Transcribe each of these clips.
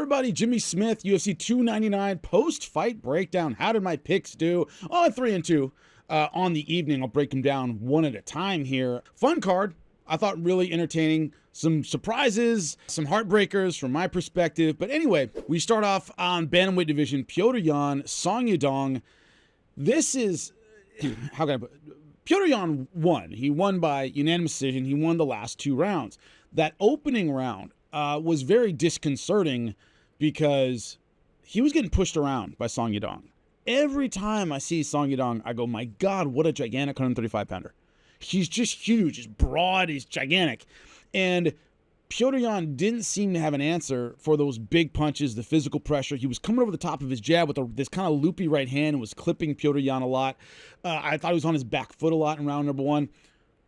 everybody? Jimmy Smith, UFC 299 post-fight breakdown. How did my picks do? Oh, 3-2 on the evening. I'll break them down one at a time here. Fun card. I thought really entertaining. Some surprises, some heartbreakers from my perspective. But anyway, we start off on bantamweight division. Petr Yan, Song Yadong. This is, how can I put it? Petr Yan won. He won by unanimous decision. He won the last 2 rounds. That opening round was very disconcerting because he was getting pushed around by Song Yadong. Every time I see Song Yadong, I go, my God, what a gigantic 135-pounder. He's just huge. He's broad. He's gigantic. And Petr Yan didn't seem to have an answer for those big punches, the physical pressure. He was coming over the top of his jab with this kind of loopy right hand and was clipping Petr Yan a lot. I thought he was on his back foot a lot in round number 1.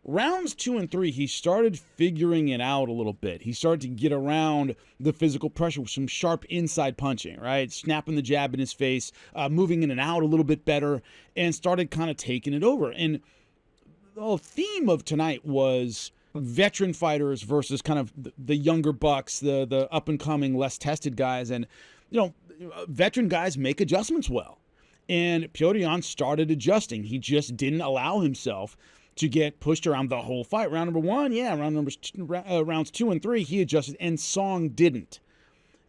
Rounds 2 and 3, he started figuring it out a little bit. He started to get around the physical pressure with some sharp inside punching, right? Snapping the jab in his face, moving in and out a little bit better, and started kind of taking it over. And the whole theme of tonight was veteran fighters versus kind of the younger bucks, the up-and-coming, less tested guys. And, you know, veteran guys make adjustments well. And Petr Yan started adjusting. He just didn't allow himself to get pushed around the whole fight. Round number 1, yeah. Rounds 2 and 3, he adjusted, and Song didn't.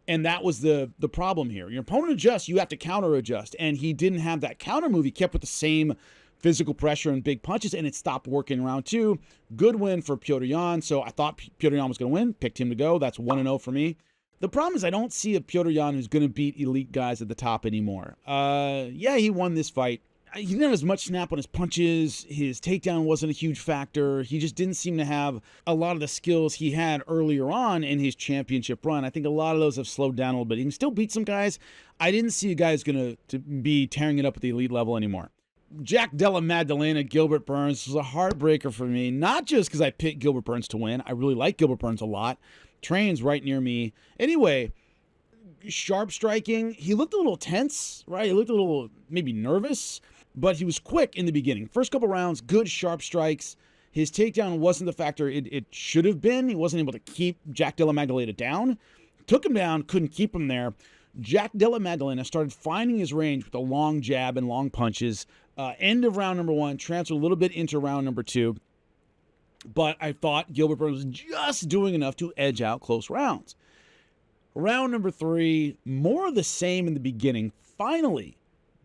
And that was the problem here. Your opponent adjusts, you have to counter-adjust. And he didn't have that counter move. He kept with the same physical pressure and big punches, and it stopped working in round 2. Good win for Petr Yan. So I thought Petr Yan was going to win. Picked him to go. That's 1-0 for me. The problem is I don't see a Petr Yan who's going to beat elite guys at the top anymore. Yeah, he won this fight. He didn't have as much snap on his punches. His takedown wasn't a huge factor. He just didn't seem to have a lot of the skills he had earlier on in his championship run. I think a lot of those have slowed down a little bit. He can still beat some guys. I didn't see a guy who's going to be tearing it up at the elite level anymore. Jack Della Maddalena, Gilbert Burns was a heartbreaker for me. Not just because I picked Gilbert Burns to win. I really like Gilbert Burns a lot. Trains right near me. Anyway, sharp striking. He looked a little tense, right? He looked a little maybe nervous. But he was quick in the beginning. First couple rounds, good sharp strikes. His takedown wasn't the factor it should have been. He wasn't able to keep Jack Della Maddalena down. Took him down, couldn't keep him there. Jack Della Maddalena started finding his range with a long jab and long punches. End of round number 1, transferred a little bit into round number 2. But I thought Gilbert Burns was just doing enough to edge out close rounds. Round number 3, more of the same in the beginning. Finally,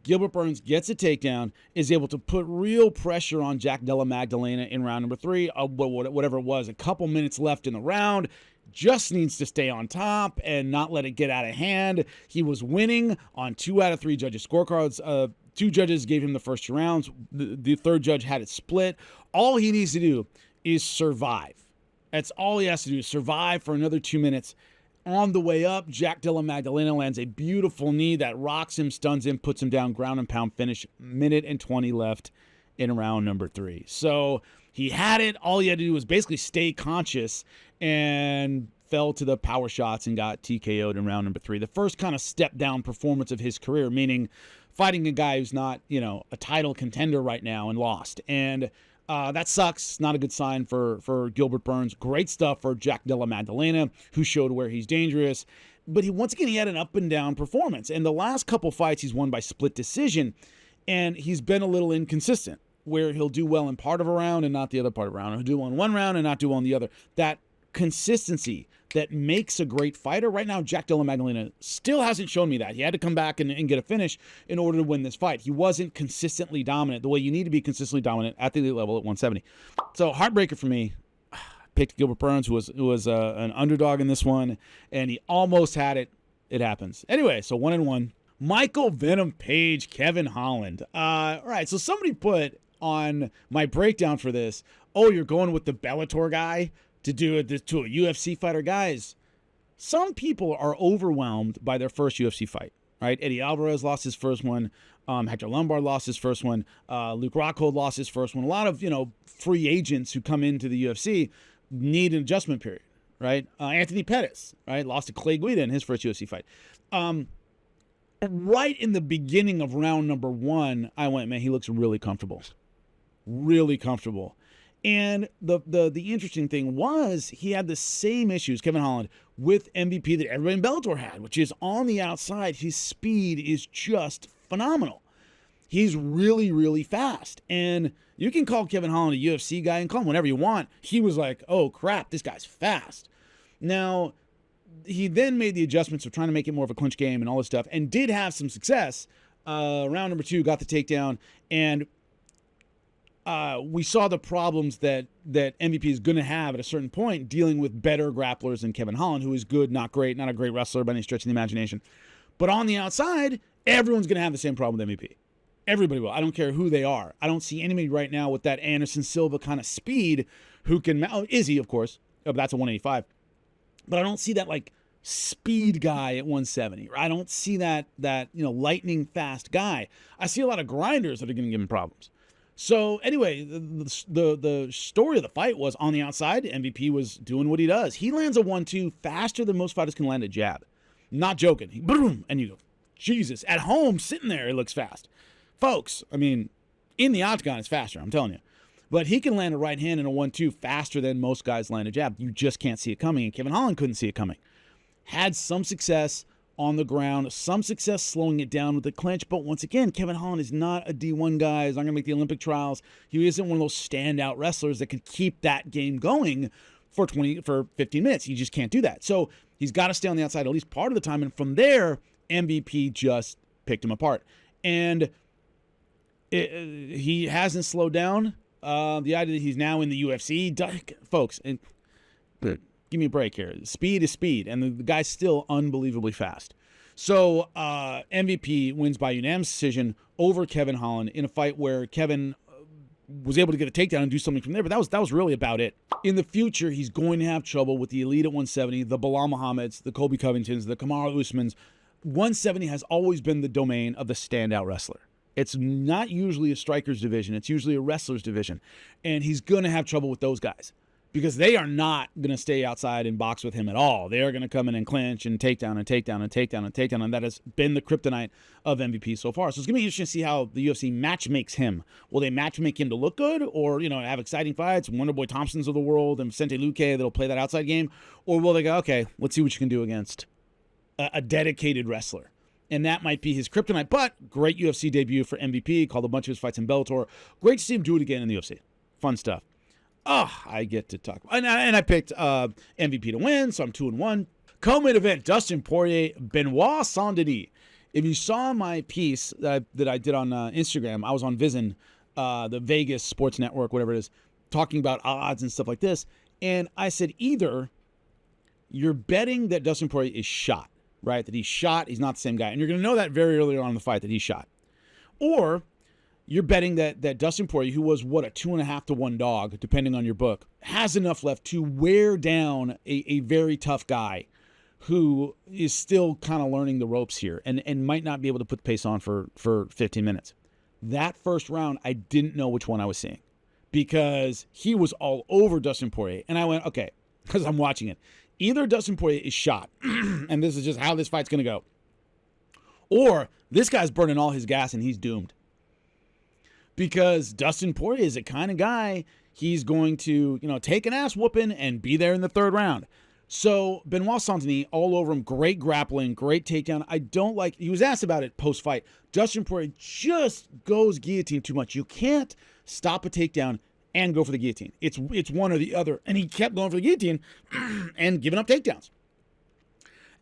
Gilbert Burns gets a takedown, is able to put real pressure on Jack Della Maddalena in round number 3, whatever it was, a couple minutes left in the round. Just needs to stay on top and not let it get out of hand. He was winning on 2 out of 3 judges' scorecards. 2 judges gave him the first 2 rounds. The third judge had it split. All he needs to do is survive. That's all he has to do, is survive for another 2 minutes. On the way up, Jack Della Maddalena lands a beautiful knee that rocks him, stuns him, puts him down, ground and pound finish. Minute and 20 left in round number 3. So he had it. All he had to do was basically stay conscious and fell to the power shots and got TKO'd in round number 3. The first kind of step down performance of his career, meaning fighting a guy who's not, a title contender right now and lost. And that sucks. Not a good sign for Gilbert Burns. Great stuff for Jack Della Maddalena, who showed where he's dangerous. But once again, he had an up and down performance. And the last couple fights, he's won by split decision. And he's been a little inconsistent, where he'll do well in part of a round and not the other part of a round. He'll do well in one round and not do well in the other. That consistency that makes a great fighter. Right now, Jack Della Maddalena still hasn't shown me that. He had to come back and get a finish in order to win this fight. He wasn't consistently dominant the way you need to be consistently dominant at the elite level at 170. So heartbreaker for me. Picked Gilbert Burns, who was an underdog in this one, and he almost had it. It happens. Anyway, so 1-1. Michael Venom Page, Kevin Holland. All right, so somebody put on my breakdown for this, oh, you're going with the Bellator guy to do it to a UFC fighter. Guys, some people are overwhelmed by their first UFC fight, right? Eddie Alvarez lost his first one. Hector Lombard lost his first one. Luke Rockhold lost his first one. A lot of, free agents who come into the UFC need an adjustment period, right? Anthony Pettis, right? Lost to Clay Guida in his first UFC fight. Right in the beginning of round number 1, I went, man, he looks really comfortable. Really comfortable. And the interesting thing was he had the same issues, Kevin Holland, with MVP that everybody in Bellator had, which is on the outside, his speed is just phenomenal. He's really, really fast. And you can call Kevin Holland a UFC guy and call him whatever you want. He was like, oh, crap, this guy's fast. Now, he then made the adjustments of trying to make it more of a clinch game and all this stuff, and did have some success. Round number 2, got the takedown, and we saw the problems that MVP is going to have at a certain point dealing with better grapplers than Kevin Holland, who is good, not great, not a great wrestler by any stretch of the imagination. But on the outside, everyone's going to have the same problem with MVP. Everybody will. I don't care who they are. I don't see anybody right now with that Anderson Silva kind of speed who can... Oh, Izzy, of course. Oh, but that's a 185. But I don't see that, like, speed guy at 170. I don't see that lightning fast guy. I see a lot of grinders that are going to give him problems. So anyway, the story of the fight was on the outside, MVP was doing what he does. He lands a 1-2 faster than most fighters can land a jab. Not joking. Boom, and you go, Jesus. At home, sitting there, it looks fast. Folks, I mean, in the octagon, it's faster, I'm telling you. But he can land a right hand in a 1-2 faster than most guys land a jab. You just can't see it coming, and Kevin Holland couldn't see it coming. Had some success on the ground, some success slowing it down with the clinch, but once again, Kevin Holland is not a D1 guy. He's not going to make the Olympic trials. He isn't one of those standout wrestlers that can keep that game going for 15 minutes. He just can't do that. So he's got to stay on the outside at least part of the time, and from there, MVP just picked him apart. And he hasn't slowed down. The idea that he's now in the UFC, folks, and give me a break here. Speed is speed, and the guy's still unbelievably fast. So MVP wins by unanimous decision over Kevin Holland in a fight where Kevin was able to get a takedown and do something from there, but that was really about it. In the future, he's going to have trouble with the elite at 170, the Bilal Muhammad's, the Colby Covingtons, the Kamaru Usmans. 170 has always been the domain of the standout wrestler. It's not usually a striker's division. It's usually a wrestler's division. And he's going to have trouble with those guys because they are not going to stay outside and box with him at all. They are going to come in and clinch and takedown and takedown and takedown and takedown. And that has been the kryptonite of MVP so far. So it's going to be interesting to see how the UFC match makes him. Will they match make him to look good or, have exciting fights, Wonderboy Thompsons of the world and Vicente Luque that'll play that outside game? Or will they go, okay, let's see what you can do against a dedicated wrestler? And that might be his kryptonite. But great UFC debut for MVP. Called a bunch of his fights in Bellator. Great to see him do it again in the UFC. Fun stuff. I get to talk. And I picked MVP to win, so I'm 2-1. Co-main event, Dustin Poirier, Benoit Saint-Denis. If you saw my piece that I did on Instagram, I was on Vizn, the Vegas sports network, whatever it is, talking about odds and stuff like this. And I said either you're betting that Dustin Poirier is shot, right? That he's shot, he's not the same guy. And you're going to know that very early on in the fight that he's shot. Or you're betting that Dustin Poirier, who was, a 2.5 to 1 dog, depending on your book, has enough left to wear down a very tough guy who is still kind of learning the ropes here and might not be able to put the pace on for 15 minutes. That first round, I didn't know which one I was seeing because he was all over Dustin Poirier. And I went, okay, because I'm watching it. Either Dustin Poirier is shot, and this is just how this fight's going to go, or this guy's burning all his gas and he's doomed. Because Dustin Poirier is the kind of guy, he's going to, take an ass whooping and be there in the third round. So Benoit Saint-Denis, all over him, great grappling, great takedown. He was asked about it post-fight. Dustin Poirier just goes guillotine too much. You can't stop a takedown and go for the guillotine. It's one or the other. And he kept going for the guillotine and giving up takedowns.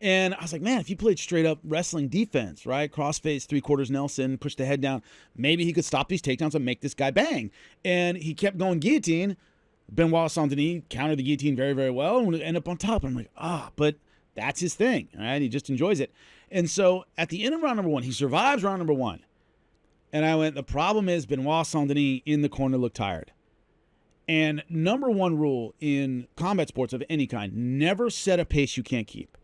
And I was like, man, if he played straight up wrestling defense, right? Crossface, 3/4 Nelson, push the head down, maybe he could stop these takedowns and make this guy bang. And he kept going guillotine. Benoit Saint-Denis countered the guillotine very, very well and would end up on top. I'm like, but that's his thing, right? He just enjoys it. And so at the end of round number 1, he survives round number 1. And I went, the problem is Benoit Saint-Denis in the corner looked tired. And number 1 rule in combat sports of any kind, never set a pace you can't keep.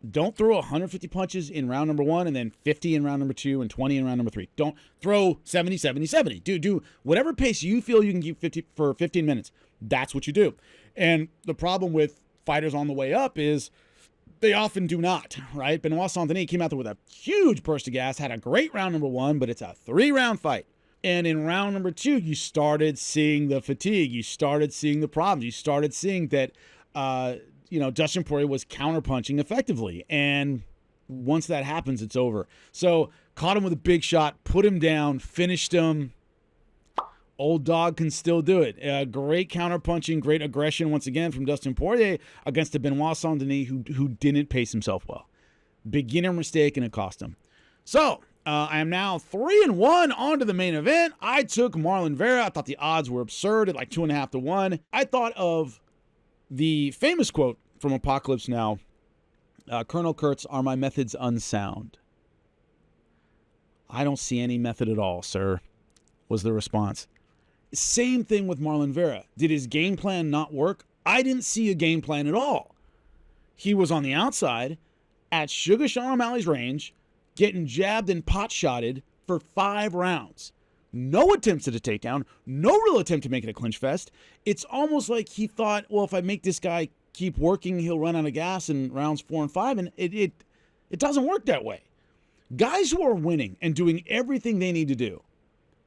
Don't throw 150 punches in round number 1 and then 50 in round number 2 and 20 in round number 3. Don't throw 70, 70, 70. Do whatever pace you feel you can keep 50 for 15 minutes. That's what you do. And the problem with fighters on the way up is they often do not, right? Benoit Saint-Denis came out there with a huge burst of gas, had a great round number 1, but it's a 3-round fight. And in round number 2, you started seeing the fatigue. You started seeing the problems. You started seeing that, Dustin Poirier was counterpunching effectively. And once that happens, it's over. So caught him with a big shot, put him down, finished him. Old dog can still do it. Great counterpunching, great aggression once again from Dustin Poirier against a Benoit Saint-Denis who didn't pace himself well. Beginner mistake, and it cost him. So I am now 3-1 on to the main event. I took Marlon Vera. I thought the odds were absurd at like 2.5 to 1. I thought of the famous quote from Apocalypse Now, Colonel Kurtz, are my methods unsound? I don't see any method at all, sir, was the response. Same thing with Marlon Vera. Did his game plan not work? I didn't see a game plan at all. He was on the outside at Sugar Sean O'Malley's range, getting jabbed and pot-shotted for 5 rounds. No attempts at a takedown, no real attempt to make it a clinch fest. It's almost like he thought, well, if I make this guy keep working, he'll run out of gas in rounds 4 and 5, and it doesn't work that way. Guys who are winning and doing everything they need to do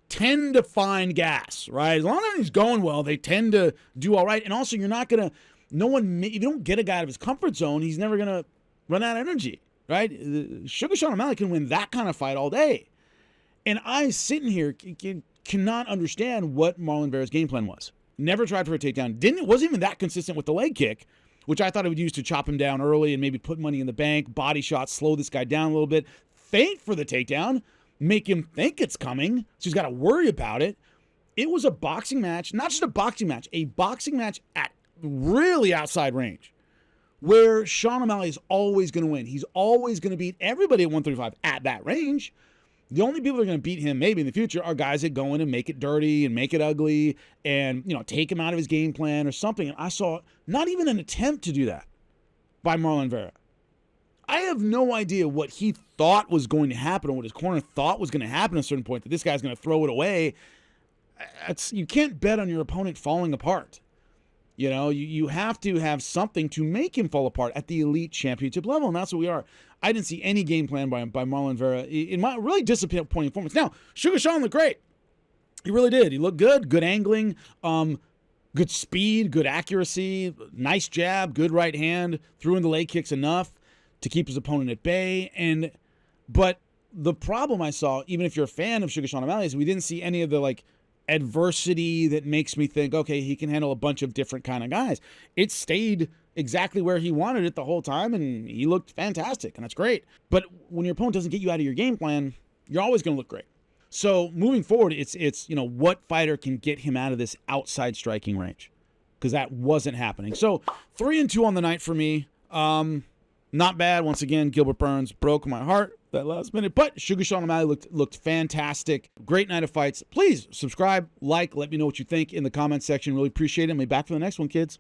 tend to find gas, right? As long as everything's going well, they tend to do all right. And also, you're not going to, if you don't get a guy out of his comfort zone, he's never going to run out of energy, right? Sugar Sean O'Malley can win that kind of fight all day. And I, sitting here, cannot understand what Marlon Vera's game plan was. Never tried for a takedown. Wasn't even that consistent with the leg kick, which I thought it would use to chop him down early and maybe put money in the bank, body shot, slow this guy down a little bit, feint for the takedown, make him think it's coming, so he's got to worry about it. It was a boxing match, not just a boxing match at really outside range, where Sean O'Malley is always going to win. He's always going to beat everybody at 135 at that range. The only people that are going to beat him maybe in the future are guys that go in and make it dirty and make it ugly and, take him out of his game plan or something. And I saw not even an attempt to do that by Marlon Vera. I have no idea what he thought was going to happen or what his corner thought was going to happen at a certain point, that this guy's going to throw it away. You can't bet on your opponent falling apart. You have to have something to make him fall apart at the elite championship level, and that's what we are. I didn't see any game plan by Marlon Vera in my really disappointing performance. Now, Sugar Sean looked great. He really did. He looked good angling, good speed, good accuracy, nice jab, good right hand, threw in the leg kicks enough to keep his opponent at bay. But the problem I saw, even if you're a fan of Sugar Sean O'Malley, is we didn't see any of the adversity that makes me think, okay, he can handle a bunch of different kind of guys. It stayed exactly where he wanted it the whole time, and he looked fantastic, and that's great. But when your opponent doesn't get you out of your game plan, you're always going to look great. So moving forward, it's what fighter can get him out of this outside striking range, because that wasn't happening. So 3-2 on the night for me. Not bad. Once again, Gilbert Burns broke my heart that last minute, but Sugar Sean O'Malley looked fantastic. Great night of fights. Please subscribe, let me know what you think in the comments section. Really appreciate it. I'll be back for the next one, kids.